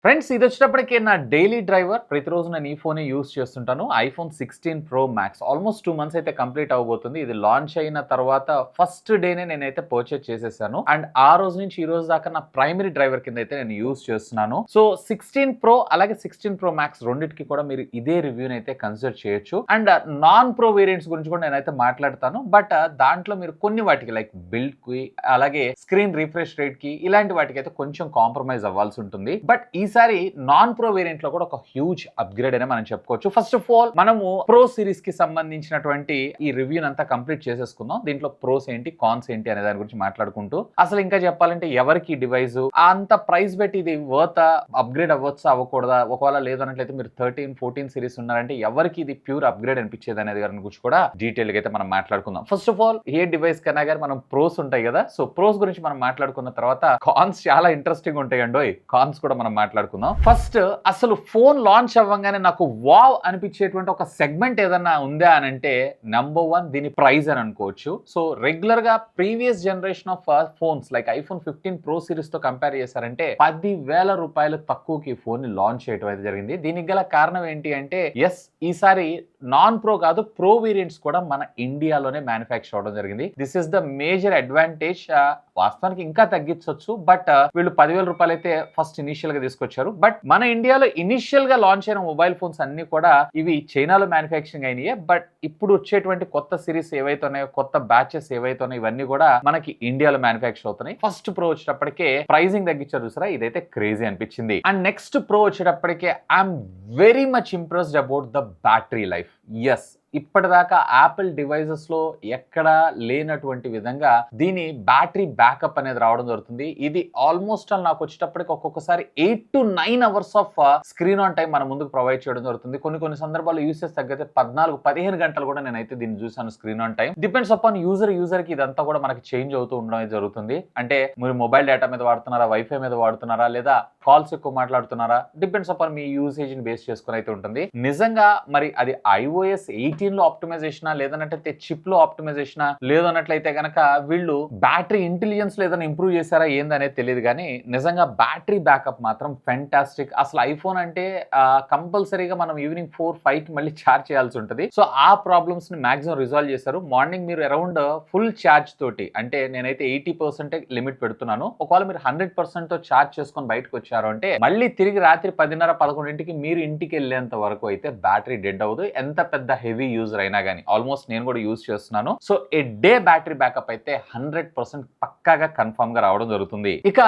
Friends ఇది వచ్చేటప్పటికి నా డైలీ డ్రైవర్ ప్రతిరోజు నేను ఈ ఫోన్ యూస్ చేస్తుంటాను. IPhone 16 pro max almost 2 months అయితే కంప్లీట్ అవబోతుంది. ఇది లాంచ్ అయిన తర్వాత ఫస్ట్ డేనే నేనైతే పర్చేజ్ చేసేసాను. అండ్ ఆ రోజు నుంచి ఈ రోజు దాకా నా ప్రైమరీ డ్రైవర్ కింద అయితే నేను యూస్ చేస్తున్నాను. సో 16 ప్రో అలాగే 16 ప్రో మ్యాక్స్ రెండింటికి కూడా మీరు ఇదే రివ్యూని అయితే కన్సిడర్ చేయొచ్చు. అండ్ నాన్ ప్రో వేరియంట్స్ గురించి కూడా నేనైతే మాట్లాడతాను. బట్ దాంట్లో మీరు కొన్ని వాటికి లైక్ బిల్డ్ కి అలాగే స్క్రీన్ రిఫ్రెష్ రేట్ కి ఇలాంటి వాటికి అయితే కొంచెం కాంప్రమైజ్ అవ్వాల్సి ఉంటుంది. బట్ ఈసారి నాన్ ప్రో వేరియంట్ లో కూడా ఒక హ్యూజ్ అప్గ్రేడ్ అనే మనం చెప్పుకోవచ్చు. ఫస్ట్ ఆఫ్ ఆల్ మనము ప్రో సిరీస్ కి సంబంధించినటువంటి ఈ రివ్యూ అంతా కంప్లీట్ చేసేసుకుందాం. దీంట్లో ప్రోస్ ఏంటి కాన్స్ ఏంటి అనే దాని గురించి మాట్లాడుకుంటూ అసలు ఇంకా చెప్పాలంటే ఎవరికి డివైస్ అంత ప్రైస్ పెట్టి ఇది వర్త్ అప్గ్రేడ్ అవ్వచ్చా అవ్వకూడదా, ఒకవేళ లేదు అన్నట్లయితే మీరు 13, 14 సిరీస్ ఉన్నారంటే ఎవరికి ఇది ప్యూర్ అప్గ్రేడ్ అనిపించేది అనేది దాని గురించి కూడా డీటెయిల్ గా అయితే మనం మాట్లాడుకుందాం. First of all A device కన్నా కానీ మనం ప్రోస్ ఉంటాయి కదా, సో ప్రోస్ గురించి మనం మాట్లాడుకున్న తర్వాత కాన్స్ చాలా ఇంట్రెస్టింగ్ ఉంటాయి అండి. కాన్స్ కూడా మనం మాట్లాడుకుందాం. ఫస్ట్ అసలు ఫోన్ లాంచ్ అవ్వగానే నాకు వావ్ అనిపించేటువంటి ఒక సెగ్మెంట్ ఏదన్నా ఉందా అని అంటే నెంబర్ 1 దీని ప్రైస్ అని అనుకోవచ్చు. సో రెగ్యులర్ గా previous generation of phones like iPhone 15 pro series తో కంపేర్ చేశారంటే 10,000 రూపాయలు తక్కువకి ఫోన్ ని లాంచ్ చేయడం అయితే జరిగింది. దీనికి గల కారణం ఏంటి అంటే ఎస్ ఈసారి నాన్ ప్రో కాదు ప్రో వేరియంట్స్ కూడా మన ఇండియాలోనే మ్యానుఫ్యాక్చర్ అవడం జరిగింది. This is the major advantage. వాస్తవానికి ఇంకా తగ్గించవచ్చు బట్ వీళ్ళు 10,000 రూపాయలు అయితే ఫస్ట్ ఇనిషియల్ గా తీసుకొచ్చారు. బట్ మన ఇండియాలో ఇనిషియల్ గా లాంచ్ అయిన మొబైల్ ఫోన్స్ అన్ని కూడా ఇవి చైనాలో మ్యానుఫ్యాక్చరింగ్ అయినాయి. బట్ ఇప్పుడు వచ్చేటువంటి కొత్త సిరీస్ ఏవైతే ఉన్నాయో, కొత్త బ్యాచెస్ ఏవైతే ఉన్నాయో ఇవన్నీ కూడా మనకి ఇండియాలో మ్యానుఫ్యాక్చర్ అవుతున్నాయి. ఫస్ట్ ప్రో వచ్చేటప్పటికే ప్రైజింగ్ తగ్గించారు చూసారా, ఇదైతే క్రేజీ అనిపించింది. అండ్ నెక్స్ట్ ప్రో వచ్చేటప్పటికే I'm very much impressed about the battery life. Yes ఇప్పటిదాకా యాపిల్ డివైజెస్ లో ఎక్కడా లేనటువంటి విధంగా దీని బ్యాటరీ బ్యాకప్ అనేది రావడం జరుగుతుంది. ఇది ఆల్మోస్ట్ నాకు వచ్చేటప్పటికి ఒక్కొక్కసారి 8 to 9 hours off screen on time మన ముందుకు ప్రొవైడ్ చేయడం జరుగుతుంది. కొన్ని సందర్భాల్లో యూసేజ్ తగ్గితే 14-15 గంటలు కూడా నేనైతే దీన్ని చూసాను screen on time. Depends upon user కి ఇదంతా కూడా మనకి చేంజ్ అవుతూ ఉండడం జరుగుతుంది. అంటే మీరు మొబైల్ డేటా మీద వాడుతున్నారా, వైఫై మీద వాడుతున్నారా, లేదా కాల్స్ ఎక్కువ మాట్లాడుతున్నారా, డిపెండ్స్ అపాన్ మీ యూసేజ్ ని బేస్ చేసుకుని అయితే ఉంటుంది. నిజంగా మరి అది iOS 18 లో ఆప్టిమైజేషనా లేదన్నట్లయితే చిప్ లో ఆప్టిమైజేషనా లేదన్నట్లయితే గనక వీళ్ళు బ్యాటరీ ఇంటెలిజెన్స్ లేదని ఇంప్రూవ్ చేశారా ఏందనేది తెలియదు. కానీ నిజంగా బ్యాటరీ బ్యాకప్ మాత్రం ఫెంటాస్టిక్. అసలు ఐఫోన్ అంటే కంపల్సరీగా మనం ఈవినింగ్ 4-5 కి మళ్ళీ ఛార్జ్ చేయాల్సి ఉంటుంది. సో ఆ ప్రాబ్లమ్స్ ని మాక్సిమం రిజాల్వ్ చేశారు. మార్నింగ్ మీరు అరౌండ్ ఫుల్ ఛార్జ్ తోటి, అంటే నేనైతే 80% లిమిట్ పెడుతున్నాను. ఒకవేళ మీరు 100% తో ఛార్జ్ చేసుకొని బయటకు వచ్చారు అంటే మళ్ళీ తిరిగి రాత్రి 10:30-11కి మీరు ఇంటికి వెళ్ళేంత వరకు అయితే బ్యాటరీ డెడ్ అవ్వదు, ఎంత పెద్ద హెవీ యూజర్ అయినా కానీ. ఆల్మోస్ట్ నేను కూడా యూజ్ చేస్తున్నాను. సో ఏ డే బ్యాటరీ బ్యాకప్ అయితే 100% పక్కాగా కన్ఫర్మ్ గా రావడం జరుగుతుంది. ఇక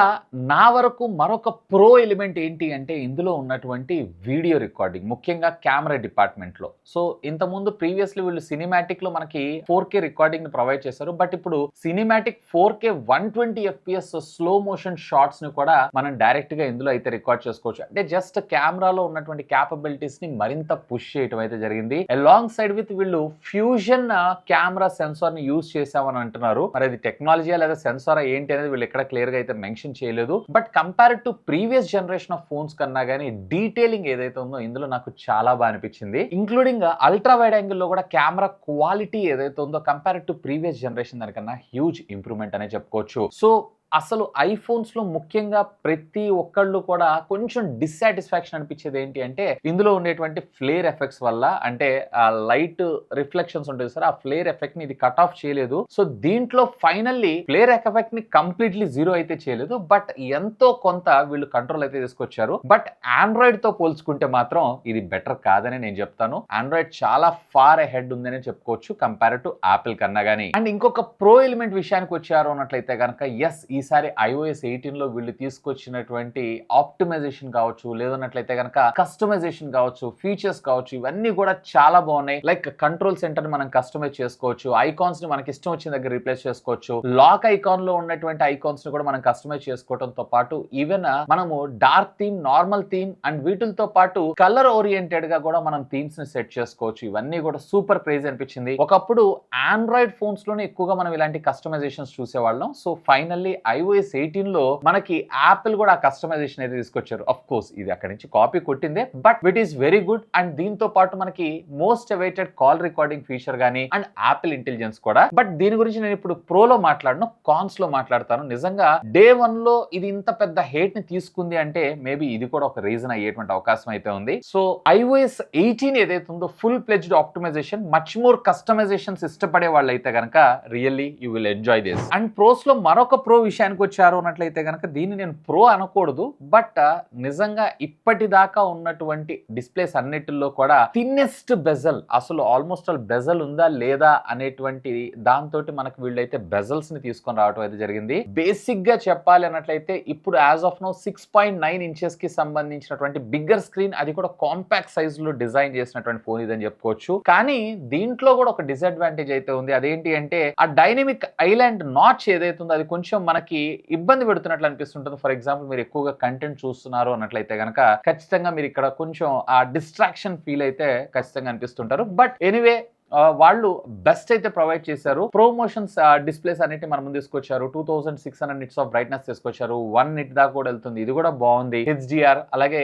నా వరకు మరొక ప్రో ఎలిమెంట్ ఏంటి అంటే ఇందులో ఉన్నటువంటి వీడియో రికార్డింగ్, ముఖ్యంగా కెమెరా డిపార్ట్మెంట్ లో. సో ఇంతకుముందు ప్రీవియస్లీ వీళ్ళు సినిమాటిక్ లో మనకి 4K రికార్డింగ్ ని ప్రొవైడ్ చేశారు. బట్ ఇప్పుడు cinematic 4K 120 FPS slow motion shots ని కూడా మనం డైరెక్ట్ గా ఇందులో అయితే రికార్డ్ చేసుకోవచ్చు. అంటే జస్ట్ కెమెరాలో ఉన్నటువంటి క్యాపబిలిటీస్ ని మరింత పుష్ చేయడం అయితే జరిగింది. అలాంగ్ సైడ్ విత్ వీళ్ళు ఫ్యూజన్ కెమెరా సెన్సార్ ని యూజ్ చేసామని అంటున్నారు. మరి అది టెక్నాలజీ లేదా సెన్సార్ ఏంటి అనేది వీళ్ళు ఎక్కడ క్లియర్ గా అయితే మెన్షన్ చేయలేదు. But compare to previous generation of phones కన్నా కానీ డీటెయిలింగ్ ఏదైతే ఉందో ఇందులో నాకు చాలా బాగా అనిపించింది. ఇంక్లూడింగ్ అల్ట్రా వైడ్ యాంగిల్ లో కూడా కెమెరా క్వాలిటీ ఏదైతే ఉందో కంపేర్ టు ప్రీవియస్ జనరేషన్ దానికన్నా హ్యూజ్ ఇంప్రూవ్మెంట్ అనే చెప్పుకోవచ్చు. సో అసలు ఐఫోన్స్ లో ముఖ్యంగా ప్రతి ఒక్కళ్ళు కూడా కొంచెం డిస్సాటిస్ఫాక్షన్ అనిపించేది ఏంటి అంటే ఇందులో ఉండేటువంటి ఫ్లేర్ ఎఫెక్ట్స్ వల్ల. అంటే ఆ లైట్ రిఫ్లెక్షన్స్ ఉంటుంది సార్, ఆ ఫ్లేర్ ఎఫెక్ట్ ని ఇది కట్ ఆఫ్ చేయలేదు. సో దీంట్లో ఫైనల్లీ ఫ్లేర్ ఎఫెక్ట్ ని కంప్లీట్లీ జీరో అయితే చేయలేదు, బట్ ఎంతో కొంత వీళ్ళు కంట్రోల్ అయితే తీసుకొచ్చారు. బట్ ఆండ్రాయిడ్ తో పోల్చుకుంటే మాత్రం ఇది బెటర్ కాదని నేను చెప్తాను. ఆండ్రాయిడ్ చాలా ఫార్ అహెడ్ ఉందని చెప్పుకోవచ్చు కంపేర్ టు యాపిల్ కన్నా గానీ. అండ్ ఇంకొక ప్రో ఎలిమెంట్ విషయానికి వచ్చారు అన్నట్లయితే కనుక ఎస్ ఈసారి iOS 18 లో వీళ్ళు తీసుకొచ్చినటువంటి ఆప్టిమైజేషన్ కావచ్చు, లేదన్నట్లయితే కనుక కస్టమైజేషన్ కావచ్చు, ఫీచర్స్ కావచ్చు, ఇవన్నీ కూడా చాలా బాగున్నాయి. లైక్ కంట్రోల్ సెంటర్ ని మనం కస్టమైజ్ చేసుకోవచ్చు, ఐకాన్స్ ని మనకి ఇష్టం వచ్చిన దగ్గర రీప్లేస్ చేసుకోవచ్చు, లాక్ ఐకాన్ లో ఉన్నటువంటి ఐకాన్స్ ని కూడా మనం కస్టమైజ్ చేసుకోవడంతో పాటు ఈవెన్ మనము dark theme, normal theme and వీటితో పాటు కలర్ ఓరియంటెడ్ గా కూడా మనం థీమ్స్ ని సెట్ చేసుకోవచ్చు. ఇవన్నీ కూడా సూపర్ క్రేజీ అనిపించింది. ఒకప్పుడు ఆండ్రాయిడ్ ఫోన్స్ లోనే ఎక్కువగా మనం ఇలాంటి కస్టమైజేషన్స్ చూసేవాళ్ళం. సో ఫైనల్లీ iOS 18 లో మనకి యాపిల్ కూడా కస్టమైజేషన్ అయితే తీసుకొచ్చారు. ఆఫ్ కోర్స్ ఇది అక్కడి నుంచి కాపీ కొట్టిందే, but it is very good. And దీంతో పాటు మనకి most awaited call recording feature గానీ అండ్ యాపిల్ ఇంటెలిజెన్స్ కూడా. బట్ దీని గురించి నేను ఇప్పుడు ప్రోలో మాట్లాడను, కాన్స్ లో మాట్లాడతాను. నిజంగా డే 1 లో ఇది ఇంత పెద్ద హేట్ ని తీసుకుంది అంటే మేబీ ఇది కూడా ఒక రీజన్ అయ్యేటువంటి అవకాశం అయితే ఉంది. సో iOS 18 ఏదైతే ఉందో full fledged optimization, much more customizations ఇష్టపడే వాళ్ళు అయితే గనక really you will enjoy this. And pros లో మరొక ప్రో విషయానికి వచ్చారు అన్నట్లయితే గనక దీన్ని నేను ప్రో అనకూడదు, బట్ నిజంగా ఇప్పటిదాకా ఉన్నటువంటి డిస్ప్లేస్ అన్నిటిలో కూడా థిన్నెస్ట్ బెజల్, అసలు ఆల్మోస్ట్ ఆల్ బెజల్ ఉందా లేదా అనేటువంటి దాంతో మనకు వీళ్ళైతే బెజల్స్ ని తీసుకొని రావడం అయితే జరిగింది. బేసిక్ గా చెప్పాలి అన్నట్లయితే ఇప్పుడు యాజ్ ఆఫ్ నో 6.9 ఇంచెస్ కి సంబంధించినటువంటి బిగ్గర్ స్క్రీన్, అది కూడా కాంపాక్ట్ సైజ్ లో డిజైన్ చేసినటువంటి ఫోన్ ఇదని చెప్పుకోవచ్చు. కానీ దీంట్లో కూడా ఒక డిసడ్వాంటేజ్ అయితే ఉంది. అదేంటి అంటే ఆ డైనమిక్ ఐలాండ్ నాచ్ ఏదైతే ఉందో అది కొంచెం మనకి ఇబ్బంది పెడుతున్నట్లు అనిపిస్తుంటుంది. ఫర్ ఎగ్జాంపుల్ మీరు ఎక్కువగా కంటెంట్ చూస్తున్నారు అన్నట్లయితే కనుక ఖచ్చితంగా మీరు ఇక్కడ కొంచెం ఆ డిస్ట్రాక్షన్ ఫీల్ అయితే ఖచ్చితంగా అనిపిస్తుంటారు. బట్ ఎనీవే వాళ్ళు బెస్ట్ అయితే ప్రొవైడ్ చేశారు. ప్రమోషన్స్ డిస్ప్లేస్ అన్నిటి మన ముందు తీసుకొచ్చారు. 2600 నిట్స్ ఆఫ్ బ్రైట్నెస్ తీసుకొచ్చారు. 1 నిట్ దాకా కూడా వెళ్తుంది, ఇది కూడా బాగుంది. HDR అలాగే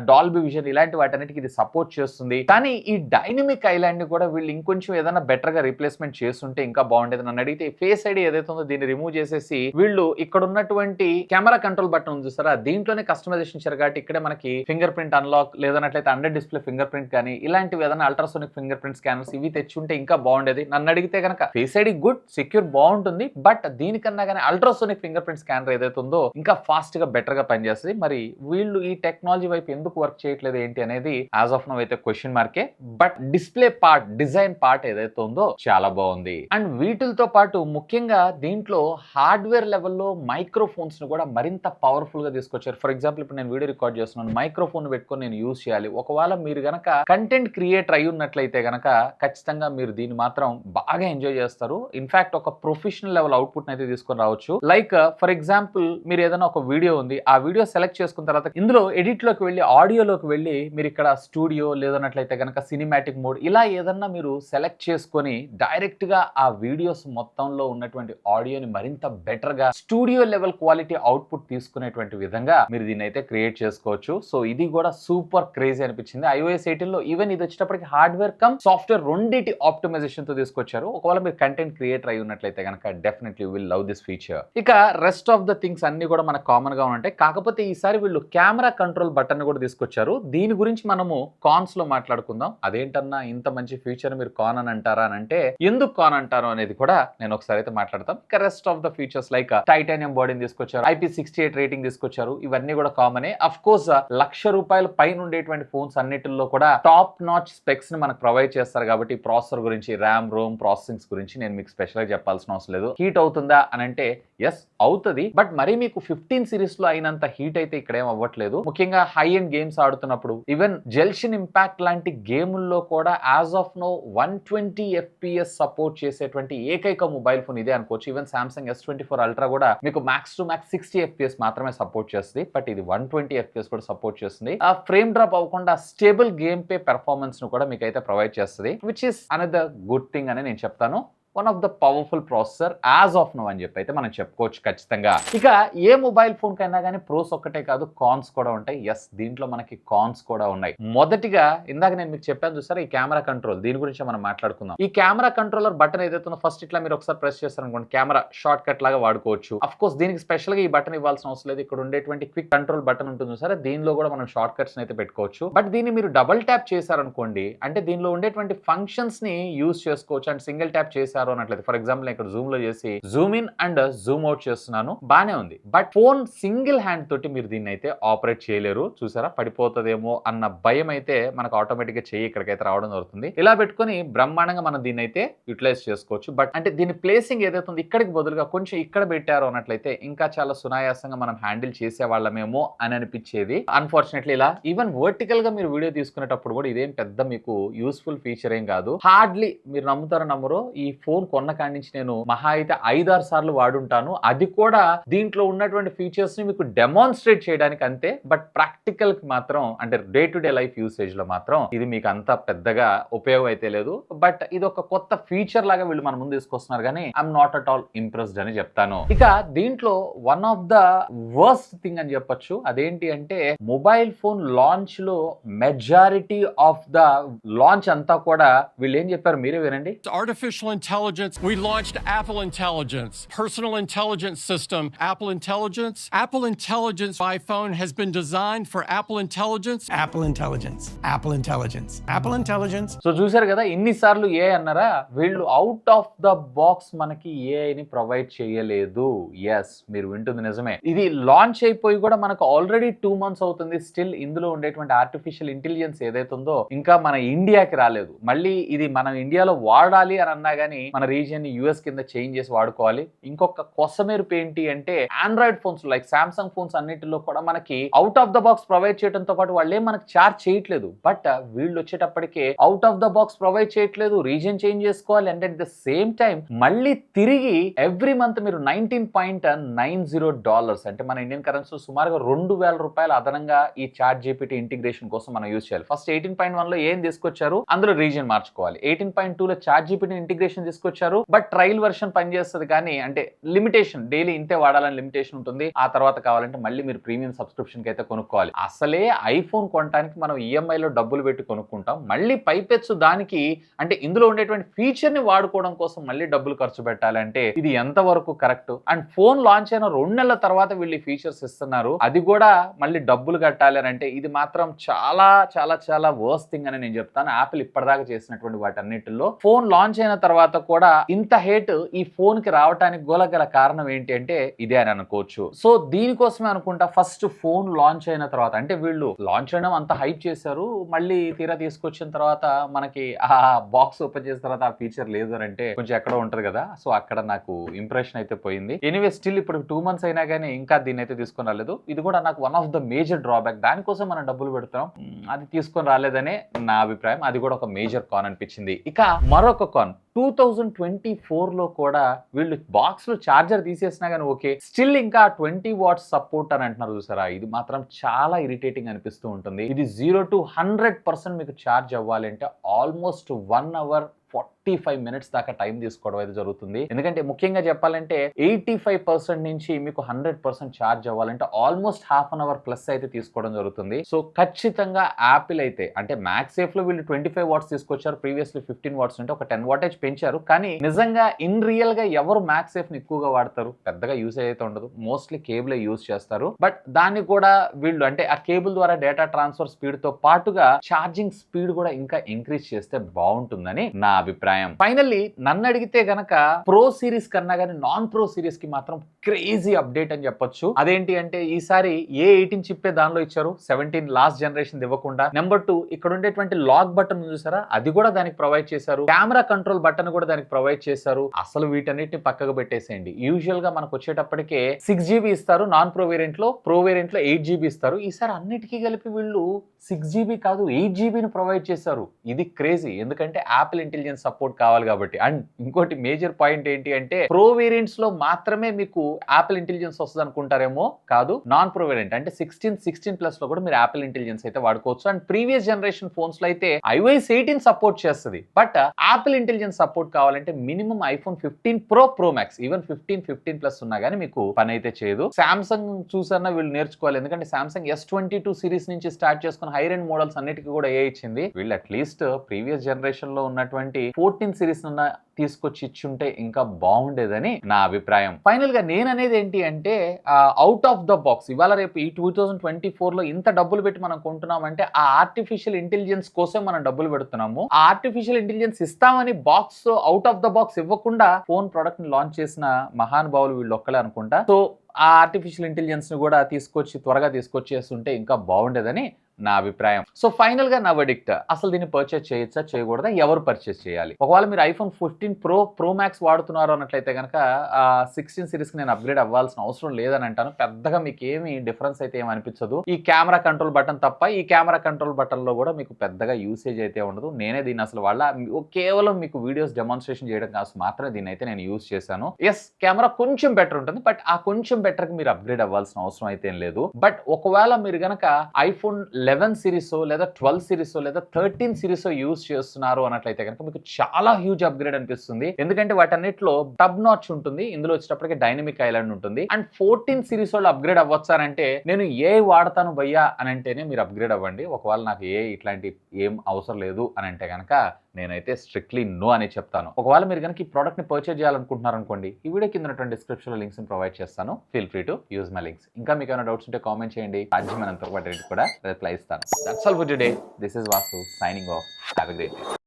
డాల్బీ విజన్ ఇలాంటి వాటన్నిటికి ఇది సపోర్ట్ చేస్తుంది. కానీ ఈ డైనమిక్ ఐలాండ్ ని కూడా వీళ్ళు ఇంకొంచెం ఏదైనా బెటర్ గా రీప్లేస్మెంట్ చేస్తుంటే ఇంకా బాగుండేది. నన్ను అడిగితే ఫేస్ ఐడి ఏదైతే ఉందో దీన్ని రిమూవ్ చేసేసి వీళ్ళు ఇక్కడ ఉన్నటువంటి కెమెరా కంట్రోల్ బటన్ ఉంది చూసారా, దీంట్లోనే కస్టమైజేషన్ ఇచ్చారు కాబట్టి ఇక్కడే మనకి ఫింగర్ ప్రింట్ అన్లాక్ లేదన్నట్లయితే అండర్ డిస్ప్లే ఫింగర్ ప్రింట్ కానీ ఇలాంటివి ఏదైనా అల్ట్రాసోనిక్ ఫింగర్ ప్రింట్ స్కానర్స్ ఇవి తెచ్చి ఉంటే ఇంకా బాగుండేది. నన్ను అడిగితే కనుక ఫేస్ ఐడి గుడ్, సెక్యూర్ బాగుంటుంది, బట్ దీనికన్నా కానీ అల్ట్రాసోనిక్ ఫింగర్ ప్రింట్ స్కానర్ ఏదైతే ఉందో ఇంకా ఫాస్ట్ గా బెటర్ గా పనిచేస్తుంది. మరి వీళ్ళు ఈ టెక్నాలజీ వైపు ఎందుకు వర్క్ చేయట్లేదు ఏంటి అనేది యాజ్ ఆఫ్ నౌ అయితే క్వశ్చన్ మార్కే. But display part, design part ఏదైతే ఉందో చాలా బాగుంది. అండ్ వీటితో పాటు ముఖ్యంగా దీంట్లో హార్డ్వేర్ లెవెల్లో మైక్రోఫోన్స్ ను కూడా మరింత పవర్ఫుల్ గా తీసుకొచ్చారు. ఫర్ ఎగ్జాంపుల్ ఇప్పుడు నేను వీడియో రికార్డ్ చేస్తున్నాను, మైక్రోఫోన్ పెట్టుకొని నేను యూజ్ చేయాలి. ఒకవేళ మీరు గనక కంటెంట్ క్రియేటర్ అయి ఉన్నట్లయితే గనక ఖచ్చితంగా మీరు దీన్ని మాత్రం బాగా ఎంజాయ్ చేస్తారు. ఇన్ఫాక్ట్ ఒక ప్రొఫెషనల్ లెవెల్ అవుట్పుట్ అయితే తీసుకొని రావచ్చు. లైక్ ఫర్ ఎగ్జాంపుల్ మీరు ఏదైనా ఒక వీడియో ఉంది, ఆ వీడియో సెలెక్ట్ చేసుకున్న తర్వాత ఇందులో ఎడిట్ లోకి వెళ్ళి ఆడియోలోకి వెళ్ళి మీరు ఇక్కడ స్టూడియో లేదన్నట్లయితే కనుక సినిమాటిక్ మోడ్ ఇలా ఏదన్నా మీరు సెలెక్ట్ చేసుకొని డైరెక్ట్ గా ఆ వీడియోస్ మొత్తంలో ఉన్నటువంటి ఆడియోని మరింత బెటర్ గా స్టూడియో లెవెల్ క్వాలిటీ అవుట్పుట్ తీసుకునేటువంటి విధంగా మీరు దీన్ని అయితే క్రియేట్ చేసుకోవచ్చు. సో ఇది కూడా సూపర్ క్రేజీ అనిపించింది. iOS 18 లో ఈవెన్ ఇది వచ్చేటప్పటికి హార్డ్వేర్ కమ్ సాఫ్ట్వేర్ రెండింటి ఆప్టిమైజేషన్ తో తీసుకొచ్చారు. ఒకవేళ మీరు కంటెంట్ క్రియేటర్ అయి ఉన్నట్లయితే కనుక definitely will love this feature. ఇక రెస్ట్ ఆఫ్ ద థింగ్స్ అన్ని కూడా మనకు కామన్ గా ఉంటాయి. కాకపోతే ఈసారి వీళ్ళు కెమెరా కంట్రోల్ బటన్ కూడా తీసుకొచ్చారు. దీని గురించి మనము కాన్స్ లో మాట్లాడుకుందాం. అదేంటన్నా ఇంత మంచి ఫీచర్ మీరు కాన్ అని అంటారా అని అంటే ఎందుకు కాన్ అంటారు అనేది కూడా నేను ఒకసారి అయితే మాట్లాడతాం. ఇక rest of the features like titanium బాడీని తీసుకొచ్చారు, IP68 రేటింగ్ తీసుకొచ్చారు, ఇవన్నీ కూడా కామనే. అఫ్ కోర్స్ ₹1,00,000 పైన ఉండేటువంటి ఫోన్స్ అన్నిటిలో కూడా టాప్ నాచ్ స్పెక్స్ ని మనకు ప్రొవైడ్ చేస్తారు కాబట్టి ప్రాసెసర్ గురించి, ర్యామ్, రోమ్, ప్రాసెసింగ్స్ గురించి నేను మీకు స్పెషల్ గా చెప్పాల్సిన అవసరం లేదు. హీట్ అవుతుందా అని అంటే ఎస్ అవుతుంది, బట్ మరి మీకు 15 సిరీస్ లో అయినంత హీట్ అయితే ఇక్కడ ఏం అవ్వట్లేదు. ముఖ్యంగా హై ఎండ్ గేమ్స్ ఆడుతున్నప్పుడు ఈవెన్ జెల్షన్ ఇంపాక్ట్ లాంటి గేముల్లో కూడా as of now 120 FPS support చేసేటువంటి ఏకైక మొబైల్ ఫోన్ ఇదే అనుకోవచ్చు. ఈవెన్ సామ్సంగ్ S24 అల్ట్రా కూడా మీకు మ్యాక్స్ టు మ్యాక్స్ 60 FPS మాత్రమే సపోర్ట్ చేస్తుంది, బట్ ఇది 120 FPS కూడా సపోర్ట్ చేస్తుంది. ఆ ఫ్రేమ్ డ్రాప్ అవ్వకుండా స్టేబుల్ గేమ్ పే పెర్ఫార్మెన్స్ ను కూడా మీకు అయితే ప్రొవైడ్ చేస్తుంది, which is another good thing అని నేను చెప్తాను. One of the powerful processor as of now అని చెప్పి అయితే మనం చెప్పుకోవచ్చు ఖచ్చితంగా. ఇక ఏ మొబైల్ ఫోన్ కైనా కానీ ప్రోస్ ఒక్కటే కాదు, కాన్స్ కూడా ఉంటాయి. ఎస్, దీంట్లో మనకి కాన్స్ కూడా ఉన్నాయి. మొదటిగా ఇందాక నేను మీకు చెప్పాను చూసారా, ఈ కెమెరా కంట్రోల్, దీని గురించి మనం మాట్లాడుకుందాం. ఈ కెమెరా కంట్రోలర్ బటన్ ఏదైతే ఉందో ఫస్ట్ ఇట్లా మీరు ఒకసారి ప్రెస్ చేస్తారనుకోండి, కెమెరా షార్ట్ కట్ లాగా వాడుకోవచ్చు. అఫ్ కోర్స్ దీనికి స్పెషల్ గా ఈ బటన్ ఇవ్వాల్సిన అవసరం లేదు. ఇక్కడ ఉండేటువంటి క్విక్ కంట్రోల్ బటన్ ఉంటుంది చూసారా, దీనిలో కూడా మనం షార్ట్ కట్స్ అయితే పెట్టుకోవచ్చు. బట్ దీన్ని మీరు డబుల్ ట్యాప్ చేశారనుకోండి, అంటే దీనిలో ఉండేటువంటి ఫంక్షన్స్ ని యూజ్ చేసుకోవచ్చు. అండ్ సింగిల్ ట్యాప్ చేశారు అన్నట్లయితే ఫర్ ఎగ్జాంపుల్ ఇక్కడ జూమ్ లో చేసి Zoom in and Zoom out చేస్తున్నాను, బానే ఉంది. బట్ ఫోన్ సింగిల్ హ్యాండ్ తోటి మీరు దీన్ని అయితే ఆపరేట్ చేయలేరు. చూసారా, పడిపోతుందేమో అన్న భయం అయితే మనకు ఆటోమేటిక్ గా చెయ్యి ఇక్కడికైతే రావడం జరుగుతుంది. ఇలా పెట్టుకుని బ్రహ్మాండంగా మనం దీన్ని అయితే యూటిలైజ్ చేసుకోవచ్చు. బట్ అంటే దీని ప్లేసింగ్ ఏదైతే ఉంది ఇక్కడికి బదులుగా కొంచెం ఇక్కడ పెట్టారు అన్నట్లయితే ఇంకా చాలా సునాయాసంగా మనం హ్యాండిల్ చేసే వాళ్ళమేమో అని అనిపించేది. అన్ఫార్చునేట్లీ ఇలా ఈవెన్ వర్టికల్ గా మీరు వీడియో తీసుకునేటప్పుడు కూడా ఇదేం పెద్ద మీకు యూస్ఫుల్ ఫీచర్ ఏం కాదు. హార్డ్లీ మీరు నమ్ముతారో నమ్మరో ఈ ఫోన్ కొన్న కాడి నుంచి నేను మహా అయితే 5-6 సార్లు వాడుంటాను. అది కూడా దీంట్లో ఉన్నటువంటి ఫీచర్స్ ని మీకు డెమాన్స్ట్రేట్ చేయడానికి అంతే. బట్ ప్రాక్టికల్ కి మాత్రం అంటే day to day life usage లో మాత్రం ఇది మీకు అంత పెద్దగా ఉపయోగం అయితే లేదు. బట్ ఇది ఒక కొత్త ఫీచర్ లాగా వీళ్ళు మన ముందు తీసుకొస్తున్నారు కానీ I'm not at all impressed అని చెప్తాను. ఇక దీంట్లో one of the worst thing అని చెప్పొచ్చు. అదేంటి అంటే మొబైల్ ఫోన్ లాంచ్ లో మెజారిటీ ఆఫ్ ద లాంచ్ అంతా కూడా వీళ్ళు ఏం చెప్పారు మీరే వినండి. Artificial intelligence. We launched Apple Intelligence, personal intelligence system. Apple Intelligence. Apple Intelligence iPhone has been designed for Apple Intelligence. Apple Intelligence. Apple Intelligence. Apple Intelligence. So చూసారు కదా, ఇన్నిసార్లు ఏ అన్నారా, వీళ్ళు అవుట్ ఆఫ్ ద బాక్స్ మనకి ఏఐని provide చేయలేదు. Yes, మీరు వింటుంది నిజమే. ఇది లాంచ్ అయిపోయి కూడా మనకు ఆల్రెడీ 2 months అవుతుంది. స్టిల్ ఇందులో ఉండేటువంటి ఆర్టిఫిషియల్ ఇంటెలిజెన్స్ ఏదైతే ఉందో ఇంకా మన ఇండియాకి రాలేదు. మళ్ళీ ఇది మనం ఇండియాలో వాడాలి అని అన్నా గానీ మన రీజియన్ ని యూఎస్ కింద చేంజ్ చేసి వాడుకోవాలి. ఇంకొక కొసమేరుపు ఏంటి అంటే Android phones like Samsung phones అన్నిటిలో కూడా మనకి out of the box provide చేయడంతో పాటు వాళ్ళే మనకి చార్జ్ చేయట్లేదు. బట్ వీళ్ళు వచ్చేటప్పటికే out of the box provide చేయట్లేదు, రీజియన్ చేంజ్ చేసుకోవాలి. And at the same time మళ్ళీ తిరిగి ఎవ్రీ మంత్ మీరు $19.90 అంటే మన ఇండియన్ కరెన్సీ సుమారుగా $2,000 అదనంగా ఈ చాట్ జీపీటీ ఇంటిగ్రేషన్ కోసం మనం యూజ్ చేయాలి. ఫస్ట్ 18.1 లో ఏం తీసుకొచ్చారు, అందులో రీజియన్ మార్చుకోవాలి. 18.2 లో చాట్ జీపీటీ ఇంటిగ్రేషన్ తీసుకొచ్చారు. బట్ ట్రయల్ వర్షన్ పనిచేస్తుంది కానీ అంటే లిమిటేషన్, డైలీ ఇంతే వాడాలని లిమిటేషన్ ఉంటుంది. ఆ తర్వాత కావాలంటే మళ్ళీ మీరు ప్రీమియం సబ్స్క్రిప్షన్ కి అయితే కొనుక్కోవాలి. అసలే ఐఫోన్ కొనడానికి మనం ఈఎంఐ లో డబ్బులు పెట్టి కొనుక్కుంటాం. మళ్ళీ పైపెచ్చు దానికి అంటే ఇందులో ఉండేటువంటి ఫీచర్ ని వాడుకోవడం కోసం మళ్ళీ డబ్బులు ఖర్చు పెట్టాలంటే ఇది ఎంతవరకు కరెక్ట్? అండ్ ఫోన్ లాంచ్ అయిన 2 నెలల తర్వాత వీళ్ళు ఫీచర్స్ ఇస్తున్నారు, అది కూడా మళ్ళీ డబ్బులు కట్టాలి అని అంటే ఇది మాత్రం చాలా చాలా చాలా వర్స్ట్ థింగ్ అని నేను చెప్తాను. యాపిల్ ఇప్పటిదాకా చేసినటువంటి వాటన్నిటిలో ఫోన్ లాంచ్ అయిన తర్వాత కూడా ఇంత హేట్ ఈ ఫోన్ కి రావడానికి గల కారణం ఏంటి అంటే ఇదే అని అనుకోవచ్చు. సో దీనికోసమే అనుకుంటా ఫస్ట్ ఫోన్ లాంచ్ అయిన తర్వాత అంటే వీళ్ళు లాంచ్ అయినా అంత హైప్ చేశారు, మళ్ళీ తీరా తీసుకొచ్చిన తర్వాత మనకి ఆ బాక్స్ ఓపెన్ చేసిన తర్వాత ఆ ఫీచర్ లేదు అని అంటే కొంచెం ఎక్కడో ఉంటది కదా. సో అక్కడ నాకు ఇంప్రెషన్ అయితే పోయింది. ఎనీవే స్టిల్ ఇప్పుడు 2 months అయినా కానీ ఇంకా దీన్ని అయితే తీసుకొని రాలేదు. ఇది కూడా నాకు one of the major drawback. దానికోసం మనం డబ్బులు పెడతాం, అది తీసుకొని రాలేదనే నా అభిప్రాయం. అది కూడా ఒక మేజర్ కాన్ అనిపించింది. ఇక మరొక కాన్ 2024 లో కూడా వీళ్ళు బాక్స్ లో చార్జర్ తీసేసినా కానీ ఓకే, స్టిల్ ఇంకా 20 watts సపోర్ట్ అని అంటున్నారు చూసారా. ఇది మాత్రం చాలా ఇరిటేటింగ్ అనిపిస్తూ ఉంటుంది. ఇది 0 to 100% మీకు ఛార్జ్ అవ్వాలంటే ఆల్మోస్ట్ 1 hour 45 minutes దాకా టైం తీసుకోవడం అయితే జరుగుతుంది. ఎందుకంటే ముఖ్యంగా చెప్పాలంటే 85% నుంచి మీకు 100% ఛార్జ్ అవ్వాలంటే ఆల్మోస్ట్ ½ an hour ప్లస్ అయితే తీసుకోవడం జరుగుతుంది. సో ఖచ్చితంగా యాపిల్ అయితే అంటే మ్యాక్సేఫ్ లో వీళ్ళు 25 watts తీసుకొచ్చారు, ప్రీవియస్లీ 15 watts ఉంటే ఒక 10 wattage పెంచారు. కానీ నిజంగా ఇన్ రియల్ గా ఎవరు మ్యాక్సేఫ్ ని ఎక్కువగా వాడతారు? పెద్దగా యూసేజ్ అయితే ఉండదు, మోస్ట్లీ కేబుల్ యూజ్ చేస్తారు. బట్ దాన్ని కూడా వీళ్ళు అంటే ఆ కేబుల్ ద్వారా డేటా ట్రాన్స్ఫర్ స్పీడ్ తో పాటుగా ఛార్జింగ్ స్పీడ్ కూడా ఇంకా ఇంక్రీజ్ చేస్తే బాగుంటుందని నా అభిప్రాయం. ఫైనల్లీ నన్ను అడిగితే గనక ప్రో సిరీస్ కన్నా కానీ నాన్ ప్రో సిరీస్ కి మాత్రం క్రేజీ అప్డేట్ అని చెప్పొచ్చు. అదేంటి అంటే ఈసారి A18 చిప్పే దానిలో ఇచ్చారు, 17 లాస్ట్ జనరేషన్ ఇవ్వకుండా. నెంబర్ 2 ఇక్కడ ఉండేటువంటి లాక్ బటన్ చూసారా, అది కూడా దానికి ప్రొవైడ్ చేశారు. కెమెరా కంట్రోల్ బటన్ కూడా దానికి ప్రొవైడ్ చేశారు. అసలు వీటన్నిటిని పక్కకు పెట్టేసేయండి. యూజువల్ గా మనకు వచ్చేటప్పటికే 6GB ఇస్తారు నాన్ ప్రో వేరియంట్ లో, ప్రో వేరియంట్ లో 8GB ఇస్తారు. ఈసారి అన్నిటికీ కలిపి వీళ్ళు 6GB కాదు 8GBని ప్రొవైడ్ చేశారు. ఇది క్రేజీ, ఎందుకంటే యాపిల్ ఇంటెలిజెన్స్ సపోర్ట్ కావాలి కాబట్టి. అండ్ ఇంకోటి మేజర్ పాయింట్ ఏంటి అంటే ప్రో వేరియంట్స్ లో మాత్రమే మీకు యాపిల్ ఇంటెలిజెన్స్ వస్తుంది అనుకుంటారేమో, కాదు నాన్ ప్రో వేరియంట్ అంటే 16+ లో కూడా మీరు యాపిల్ ఇంటెలిజెన్స్ అయితే వాడుకోవచ్చు. అండ్ ప్రీవియస్ జనరేషన్ ఫోన్స్ లో అయితే iOS 18 సపోర్ట్ చేస్తుంది. బట్ యాపిల్ ఇంటెలిజెన్స్ సపోర్ట్ కావాలంటే minimum iPhone 15 Pro Max even 15+ ఉన్నా కానీ మీకు పని అయితే చేయదు. సామ్సంగ్ చూసన్నా వీళ్ళు నేర్చుకోవాలి, ఎందుకంటే సామ్సంగ్ S22 సిరీస్ నుంచి స్టార్ట్ చేసుకున్న హై రేంజ్ మోడల్స్ అన్నిటికీ కూడా ఏ ఇచ్చింది. వీళ్ళు అట్లీస్ట్ ప్రీవియస్ జనరేషన్ లో ఉన్నటువంటి 14 సిరీస్ ఉన్న తీసుకొచ్చి ఇచ్చుంటే ఇంకా బాగుండేదని నా అభిప్రాయం. ఫైనల్ గా నేను అనేది ఏంటి అంటే అవుట్ ఆఫ్ ద బాక్స్ ఇవాళ రేపు ఈ 2024 లో ఇంత డబ్బులు పెట్టి మనం కొంటున్నామంటే ఆ ఆర్టిఫిషియల్ ఇంటెలిజెన్స్ కోసం మనం డబ్బులు పెడుతున్నాము. ఆ ఆర్టిఫిషియల్ ఇంటెలిజెన్స్ ఇస్తామని box out of the box ఇవ్వకుండా ఫోన్ ప్రొడక్ట్ ని లాంచ్ చేసిన మహానుభావులు వీళ్ళు ఒక్కలే అనుకుంటా. సో ఆ ఆర్టిఫిషియల్ ఇంటెలిజెన్స్ ని కూడా త్వరగా తీసుకొచ్చేస్తుంటే ఇంకా బాగుండేదని నా అభిప్రాయం. సో ఫైనల్ గా నా వర్డిక్ట్, అసలు దీన్ని పర్చేస్ చేయొచ్చా చేయకూడదా, ఎవరు పర్చేస్ చేయాలి? ఒకవేళ మీరు ఐఫోన్ 15 ప్రో మ్యాక్స్ వాడుతున్నారు అన్నట్లయితే కనుక 16 సిరీస్ కి నేను అప్గ్రేడ్ అవ్వాల్సిన అవసరం లేదని అంటాను. పెద్దగా మీకు ఏమి డిఫరెన్స్ అయితే ఏమి అనిపించదు. ఈ కెమెరా కంట్రోల్ బటన్ తప్ప ఈ కెమెరా కంట్రోల్ బటన్ లో కూడా మీకు పెద్దగా యూసేజ్ అయితే ఉండదు. నేనే దీన్ని అసలు కేవలం మీకు వీడియోస్ డెమాన్స్ట్రేషన్ చేయడం కోసం మాత్రమే దీన్ని అయితే నేను యూజ్ చేశాను. ఎస్, కెమెరా కొంచెం బెటర్ ఉంటుంది, బట్ ఆ కొంచెం బెటర్ కి మీరు అప్గ్రేడ్ అవ్వాల్సిన అవసరం అయితే ఏం లేదు. బట్ ఒకవేళ మీరు గనక ఐఫోన్ 11 సిరీస్ లేదా 12 సిరీస్ లేదా 13 సిరీస్ యూజ్ చేస్తున్నారు అన్నట్లయితే కనుక మీకు చాలా హ్యూజ్ అప్గ్రేడ్ అనిపిస్తుంది. ఎందుకంటే వాటన్నిటిలో టబ్ నాచ్ ఉంటుంది, ఇందులో వచ్చేటప్పటికి డైనమిక్ ఐలాండ్ ఉంటుంది. అండ్ 14 సిరీస్ వాళ్ళు అప్గ్రేడ్ అవ్వచ్చారంటే నేను ఏ వాడతాను భయ్యా అని అంటేనే మీరు అప్గ్రేడ్ అవ్వండి. ఒకవేళ నాకు ఇట్లాంటి ఏం అవసరం లేదు అని అంటే కనుక నేనైతే స్ట్రిక్ట్లీ నో అని చెప్తాను. ఒకవేళ మీరు కనుక ఈ ప్రోడక్ట్ ని పర్చేజ్ చేయాలనుకుంటున్నారు అనుకోండి, ఈ వీడియో కింద ఉన్నటువంటి డిస్క్రిప్షన్ లో లింక్స్ ప్రొవైడ్ చేస్తాను. Feel free to use my links. ఇంకా మీకు ఏమైనా డౌట్స్ ఉంటే కామెంట్ చేయండి, సాధ్యమైనంత కూడా రిప్లై ఇస్తాను. That's all for today. This is Vasu signing off. Have a great day.